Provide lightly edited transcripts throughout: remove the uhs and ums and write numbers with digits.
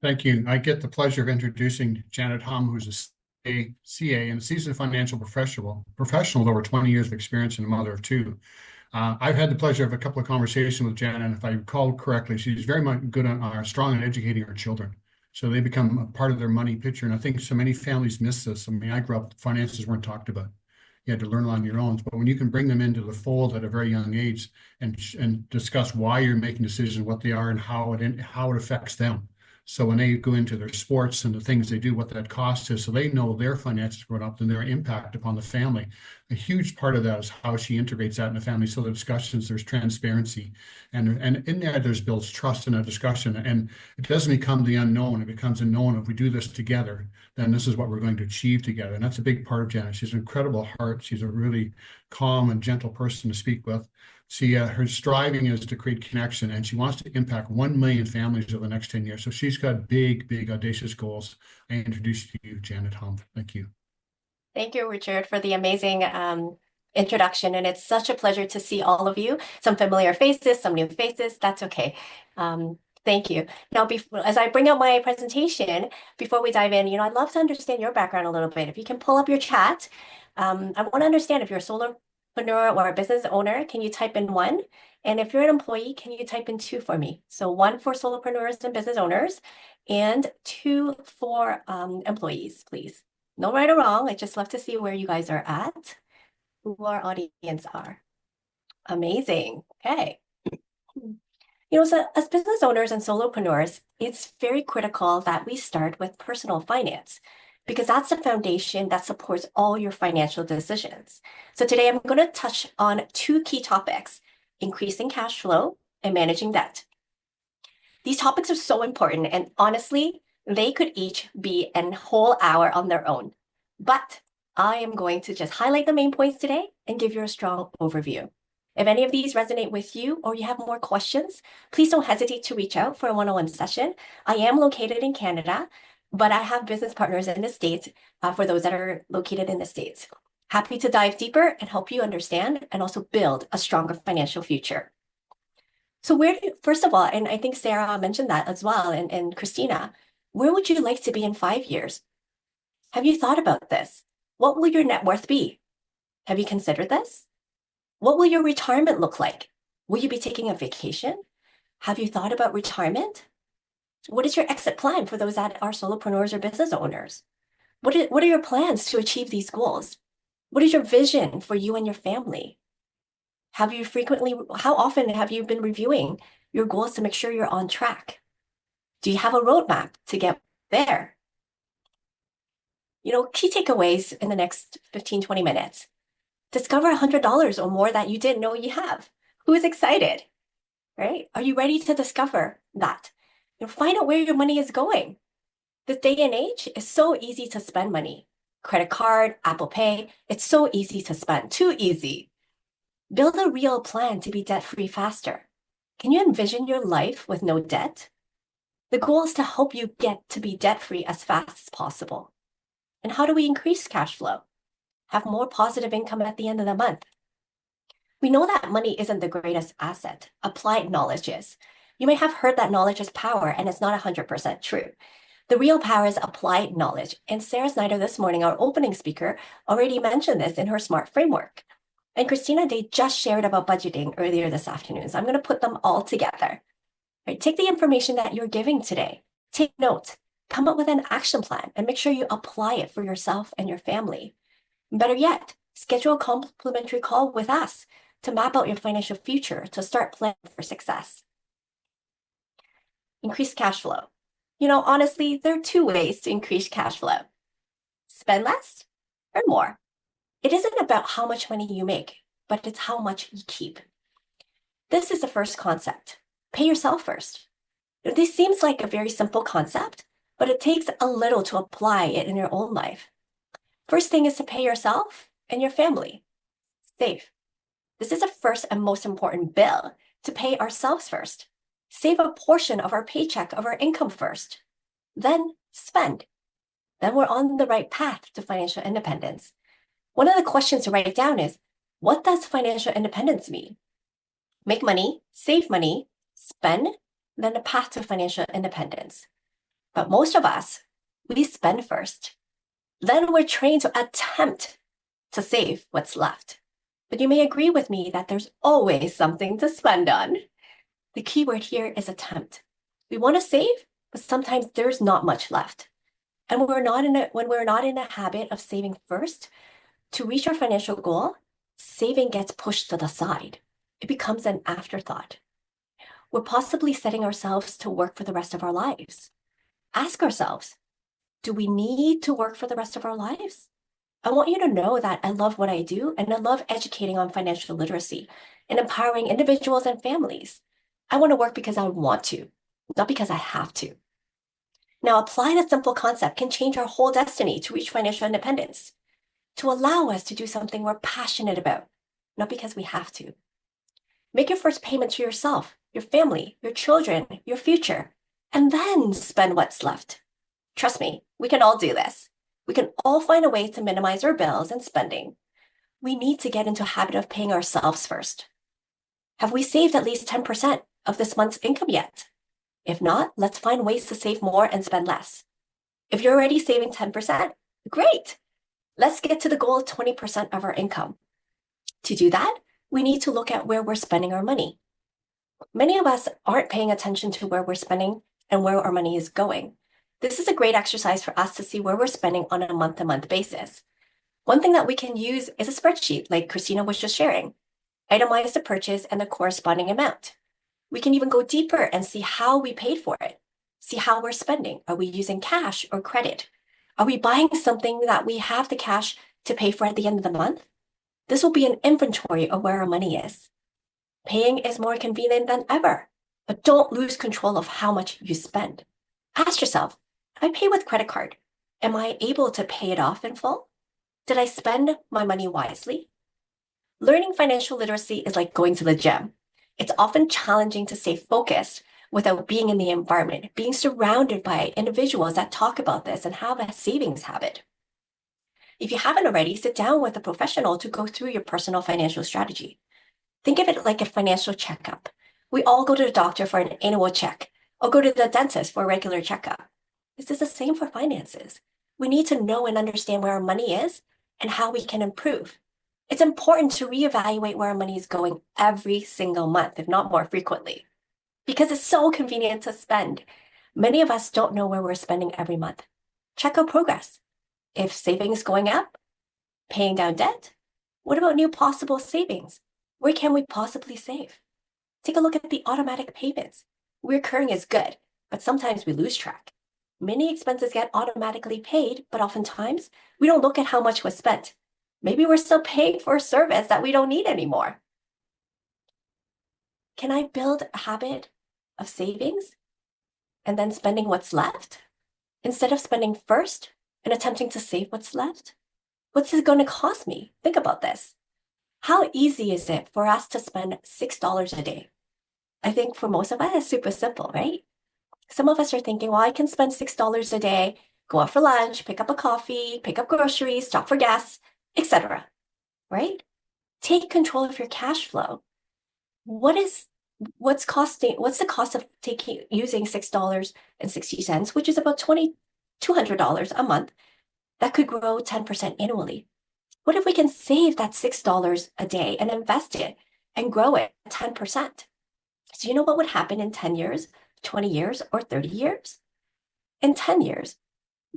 Thank you. I get the pleasure of introducing Janet Hum, who's a CA and a seasoned financial professional with over 20 years of experience and a mother of two. I've had the pleasure of a couple of conversations with Janet, and if I recall correctly, she's very much good on strong in educating her children. So they become a part of their money picture. And I think so many families miss this. I mean, I grew up, finances weren't talked about. You had to learn on your own. But when you can bring them into the fold at a very young age and discuss why you're making decisions, what they are, and how it affects them. So when they go into their sports and the things they do, what that cost is, so they know their finances growing up and their impact upon the family. A huge part of that is how she integrates that in the family. So the discussions, there's transparency, and in there, there's builds trust in a discussion, and it doesn't become the unknown. It becomes a known. If we do this together, then this is what we're going to achieve together. And that's a big part of Janet. She's an incredible heart. She's a really calm and gentle person to speak with. Her striving is to create connection, and she wants to impact 1 million families over the next 10 years. So she's got big, big, audacious goals. I introduce to you, Janet Hum. Thank you. Thank you, Richard, for the amazing introduction. And it's such a pleasure to see all of you. Some familiar faces, some new faces. That's okay. Thank you. Now, as I bring up my presentation, before we dive in, I'd love to understand your background a little bit. If you can pull up your chat, I want to understand if you're a solopreneur or a business owner, can you type in one? And if you're an employee, can you type in two for me? So one for solopreneurs and business owners, and two for employees, please. No right or wrong. I just love to see where you guys are at, who our audience are. Amazing. Okay. So as business owners and solopreneurs, it's very critical that we start with personal finance because that's the foundation that supports all your financial decisions. So today I'm going to touch on two key topics, increasing cash flow and managing debt. These topics are so important, and honestly, they could each be a whole hour on their own. But I am going to just highlight the main points today and give you a strong overview. If any of these resonate with you or you have more questions, please don't hesitate to reach out for a one-on-one session. I am located in Canada, but I have business partners in the States for those that are located in the States. Happy to dive deeper and help you understand and also build a stronger financial future. So first of all, and I think Sarah mentioned that as well, and Christina, where would you like to be in 5 years? Have you thought about this? What will your net worth be? Have you considered this? What will your retirement look like? Will you be taking a vacation? Have you thought about retirement? What is your exit plan for those that are solopreneurs or business owners? What are your plans to achieve these goals? What is your vision for you and your family? How often have you been reviewing your goals to make sure you're on track? Do you have a roadmap to get there? Key takeaways in the next 15, 20 minutes. Discover $100 or more that you didn't know you have. Who is excited, right? Are you ready to discover that? Find out where your money is going. This day and age is so easy to spend money. Credit card, Apple Pay, it's so easy to spend, too easy. Build a real plan to be debt-free faster. Can you envision your life with no debt? The goal is to help you get to be debt-free as fast as possible. And how do we increase cash flow? Have more positive income at the end of the month. We know that money isn't the greatest asset. Applied knowledge is. You may have heard that knowledge is power, and it's not 100% true. The real power is applied knowledge. And Sarah Snyder this morning, our opening speaker, already mentioned this in her SMART framework. And Christina Day just shared about budgeting earlier this afternoon. So I'm going to put them all together. Right? Take the information that you're giving today. Take notes. Come up with an action plan and make sure you apply it for yourself and your family. Better yet, schedule a complimentary call with us to map out your financial future to start planning for success. Increase cash flow. Honestly, there are two ways to increase cash flow. Spend less or more. It isn't about how much money you make, but it's how much you keep. This is the first concept. Pay yourself first. This seems like a very simple concept, but it takes a little to apply it in your own life. First thing is to pay yourself and your family. Save. This is the first and most important bill, to pay ourselves first. Save a portion of our paycheck, of our income first. Then spend. Then we're on the right path to financial independence. One of the questions to write down is, what does financial independence mean? Make money, save money, spend, then the path to financial independence. But most of us, we spend first. Then we're trained to attempt to save what's left. But you may agree with me that there's always something to spend on. The key word here is attempt. We want to save, but sometimes there's not much left. And when we're not in a habit of saving first, to reach our financial goal, saving gets pushed to the side. It becomes an afterthought. We're possibly setting ourselves to work for the rest of our lives. Ask ourselves, do we need to work for the rest of our lives? I want you to know that I love what I do, and I love educating on financial literacy and empowering individuals and families. I want to work because I want to, not because I have to. Now, applying a simple concept can change our whole destiny to reach financial independence, to allow us to do something we're passionate about, not because we have to. Make your first payment to yourself, your family, your children, your future, and then spend what's left. Trust me, we can all do this. We can all find a way to minimize our bills and spending. We need to get into a habit of paying ourselves first. Have we saved at least 10% of this month's income yet? If not, let's find ways to save more and spend less. If you're already saving 10%, great. Let's get to the goal of 20% of our income. To do that, we need to look at where we're spending our money. Many of us aren't paying attention to where we're spending and where our money is going. This is a great exercise for us to see where we're spending on a month-to-month basis. One thing that we can use is a spreadsheet, like Christina was just sharing. Itemize the purchase and the corresponding amount. We can even go deeper and see how we paid for it. See how we're spending. Are we using cash or credit? Are we buying something that we have the cash to pay for at the end of the month? This will be an inventory of where our money is. Paying is more convenient than ever, but don't lose control of how much you spend. Ask yourself, if I pay with credit card, am I able to pay it off in full? Did I spend my money wisely? Learning financial literacy is like going to the gym. It's often challenging to stay focused without being in the environment, being surrounded by individuals that talk about this and have a savings habit. If you haven't already, sit down with a professional to go through your personal financial strategy. Think of it like a financial checkup. We all go to the doctor for an annual check or go to the dentist for a regular checkup. This is the same for finances. We need to know and understand where our money is and how we can improve. It's important to reevaluate where our money is going every single month, if not more frequently, because it's so convenient to spend. Many of us don't know where we're spending every month. Check our progress. If savings is going up, paying down debt, what about new possible savings? Where can we possibly save? Take a look at the automatic payments. Recurring is good, but sometimes we lose track. Many expenses get automatically paid, but oftentimes we don't look at how much was spent. Maybe we're still paying for a service that we don't need anymore. Can I build a habit of savings and then spending what's left instead of spending first and attempting to save what's left? What's it going to cost me? Think about this. How easy is it for us to spend $6 a day? I think for most of us, it's super simple, right? Some of us are thinking, well, I can spend $6 a day, go out for lunch, pick up a coffee, pick up groceries, stop for gas, etc. Right? Take control of your cash flow. What's the cost of using $6.60, which is about $2,200 a month, that could grow 10% annually? What if we can save that $6 a day and invest it and grow it 10%? So you know what would happen in 10 years, 20 years, or 30 years? In 10 years,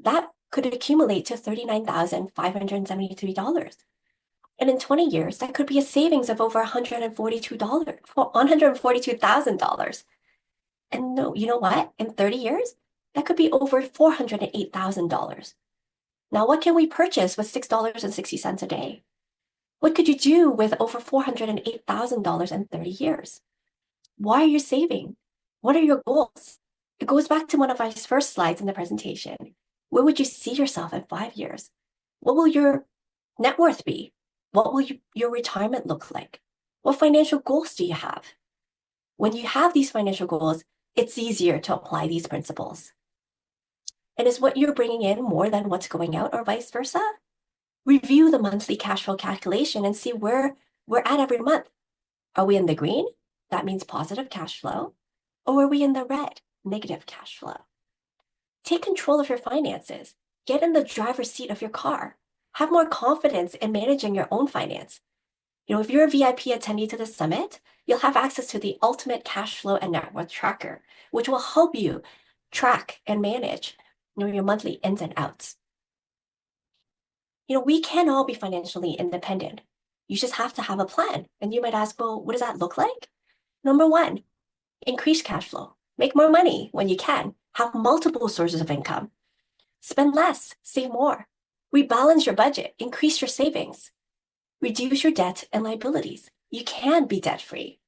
that could accumulate to $39,573. And in 20 years, that could be a savings of over $142,000. And no, you know what? In 30 years, that could be over $408,000. Now, what can we purchase with $6.60 a day? What could you do with over $408,000 in 30 years? Why are you saving? What are your goals? It goes back to one of my first slides in the presentation. Where would you see yourself in 5 years? What will your net worth be? What will your retirement look like? What financial goals do you have? When you have these financial goals, it's easier to apply these principles. And is what you're bringing in more than what's going out, or vice versa? Review the monthly cash flow calculation and see where we're at every month. Are we in the green? That means positive cash flow. Or are we in the red? Negative cash flow. Take control of your finances. Get in the driver's seat of your car. Have more confidence in managing your own finance. If you're a VIP attendee to the summit, you'll have access to the ultimate cash flow and net worth tracker, which will help you track and manage your monthly ins and outs. We can all be financially independent. You just have to have a plan. And you might ask, well, what does that look like? Number one, increase cash flow. Make more money when you can. Have multiple sources of income. Spend less, save more. Rebalance your budget, increase your savings. Reduce your debt and liabilities. You can be debt-free.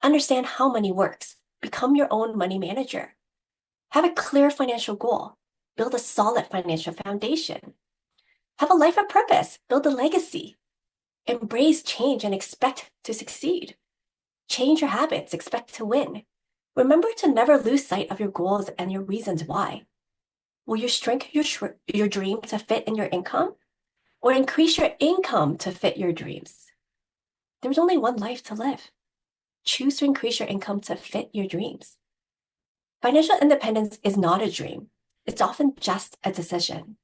Understand how money works. Become your own money manager. Have a clear financial goal. Build a solid financial foundation. Have a life of purpose. Build a legacy. Embrace change and expect to succeed. Change your habits. Expect to win. Remember to never lose sight of your goals and your reasons why. Will you shrink your dream to fit in your income? Or increase your income to fit your dreams? There's only one life to live. Choose to increase your income to fit your dreams. Financial independence is not a dream. It's often just a decision.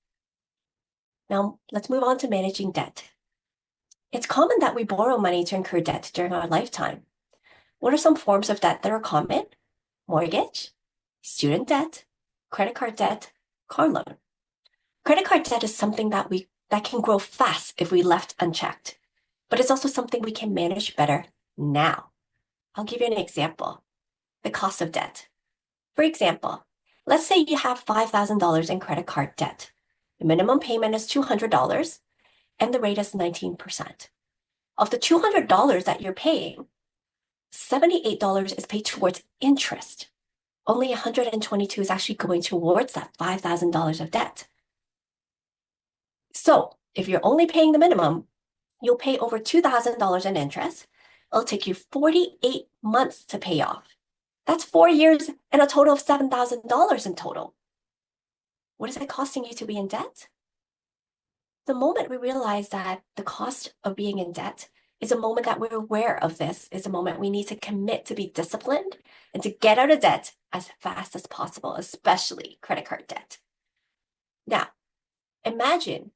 Now, let's move on to managing debt. It's common that we borrow money to incur debt during our lifetime. What are some forms of debt that are common? Mortgage, student debt, credit card debt, car loan. Credit card debt is something that can grow fast if we left unchecked, but it's also something we can manage better now. I'll give you an example. The cost of debt. For example, let's say you have $5,000 in credit card debt. The minimum payment is $200 and the rate is 19%. Of the $200 that you're paying, $78 is paid towards interest. Only $122 is actually going towards that $5,000 of debt. So if you're only paying the minimum, you'll pay over $2,000 in interest. It'll take you 48 months to pay off. That's 4 years and a total of $7,000 in total. What is it costing you to be in debt? The moment we realize that the cost of being in debt is a moment that we're aware of this, is a moment we need to commit to be disciplined and to get out of debt as fast as possible, especially credit card debt. Now, imagine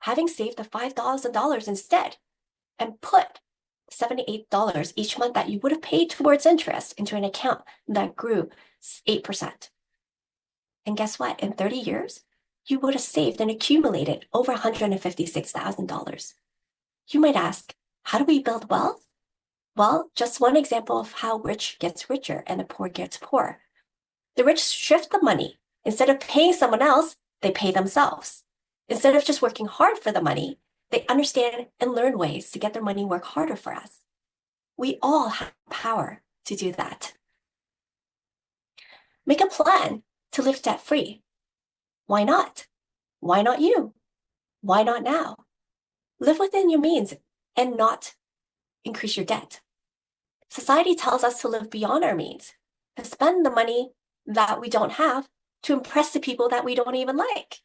having saved the $5,000 instead and put $78 each month that you would have paid towards interest into an account that grew 8%. And guess what? In 30 years, you would have saved and accumulated over $156,000. You might ask, how do we build wealth? Well, just one example of how rich gets richer and the poor gets poorer. The rich shift the money. Instead of paying someone else, they pay themselves. Instead of just working hard for the money, they understand and learn ways to get their money work harder for us. We all have power to do that. Make a plan to live debt-free. Why not? Why not you? Why not now? Live within your means and not increase your debt. Society tells us to live beyond our means, to spend the money that we don't have to impress the people that we don't even like.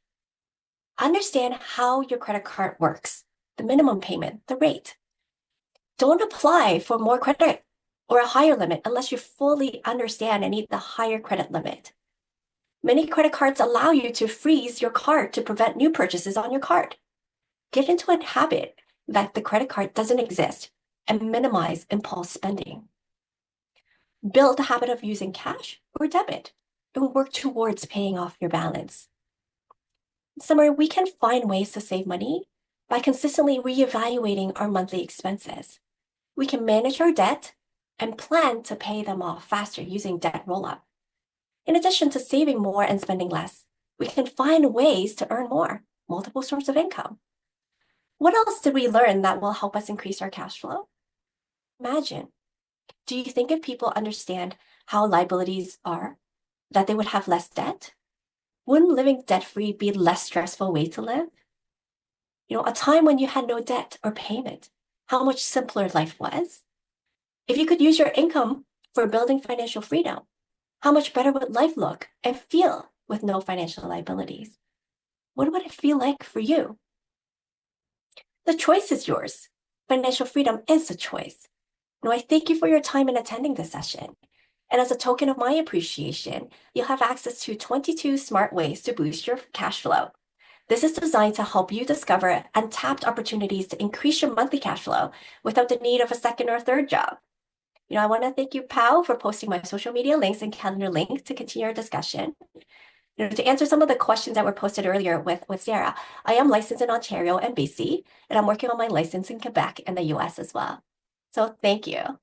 Understand how your credit card works, the minimum payment, the rate. Don't apply for more credit or a higher limit unless you fully understand and need the higher credit limit. Many credit cards allow you to freeze your card to prevent new purchases on your card. Get into a habit that the credit card doesn't exist and minimize impulse spending. Build the habit of using cash or debit and work towards paying off your balance. In summary, we can find ways to save money by consistently reevaluating our monthly expenses. We can manage our debt and plan to pay them off faster using debt roll-up. In addition to saving more and spending less, we can find ways to earn more, multiple sources of income. What else did we learn that will help us increase our cash flow? Imagine, do you think if people understand how liabilities are, that they would have less debt? Wouldn't living debt-free be a less stressful way to live? A time when you had no debt or payment, how much simpler life was? If you could use your income for building financial freedom, how much better would life look and feel with no financial liabilities? What would it feel like for you? The choice is yours. Financial freedom is a choice. I thank you for your time in attending this session. And as a token of my appreciation, you'll have access to 22 smart ways to boost your cash flow. This is designed to help you discover untapped opportunities to increase your monthly cash flow without the need of a second or third job. I want to thank you, Pao, for posting my social media links and calendar link to continue our discussion. To answer some of the questions that were posted earlier with Sarah, I am licensed in Ontario and BC, and I'm working on my license in Quebec and the US as well. So thank you.